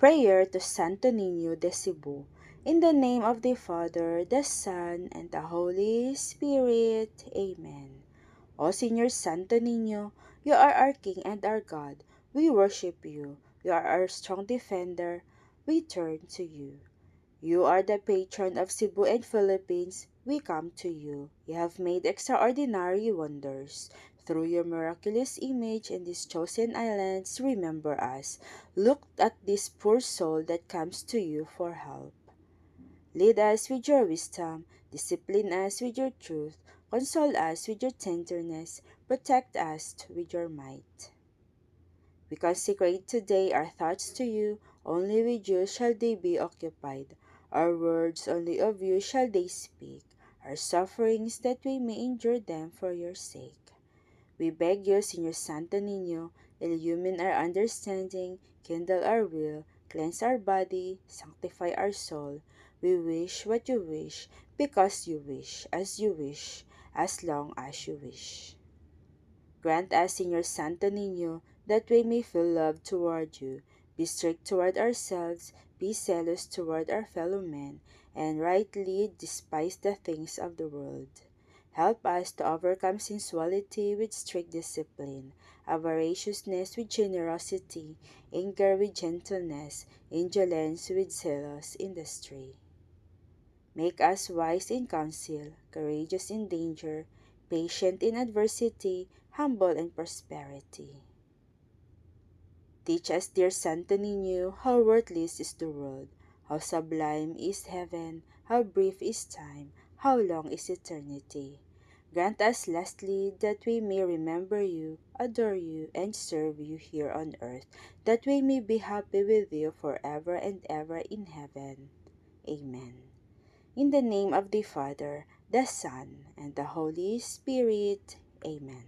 Prayer to Santo Niño de Cebu. In the name of the Father, the Son, and the Holy Spirit. Amen. O Señor Santo Niño, you are our King and our God. We worship you. You are our strong defender. We turn to you. You are the patron of Cebu and Philippines. We come to you. You have made extraordinary wonders. Through your miraculous image in these chosen islands, remember us. Look at this poor soul that comes to you for help. Lead us with your wisdom, discipline us with your truth, console us with your tenderness, protect us with your might. We consecrate today our thoughts to you, only with you shall they be occupied. Our words only of you shall they speak, our sufferings that we may endure them for your sake. We beg you, Señor Santo Niño, illumine our understanding, kindle our will, cleanse our body, sanctify our soul. We wish what you wish, because you wish, as long as you wish. Grant us, Señor Santo Niño, that we may feel love toward you, be strict toward ourselves, be zealous toward our fellow men, and rightly despise the things of the world. Help us to overcome sensuality with strict discipline, avariciousness with generosity, anger with gentleness, indolence with zealous industry. Make us wise in counsel, courageous in danger, patient in adversity, humble in prosperity. Teach us, dear Santo Niño, how worthless is the world, how sublime is heaven, how brief is time, how long is eternity. Grant us lastly that we may remember you, adore you, and serve you here on earth, that we may be happy with you forever and ever in heaven. Amen. In the name of the Father, the Son, and the Holy Spirit. Amen.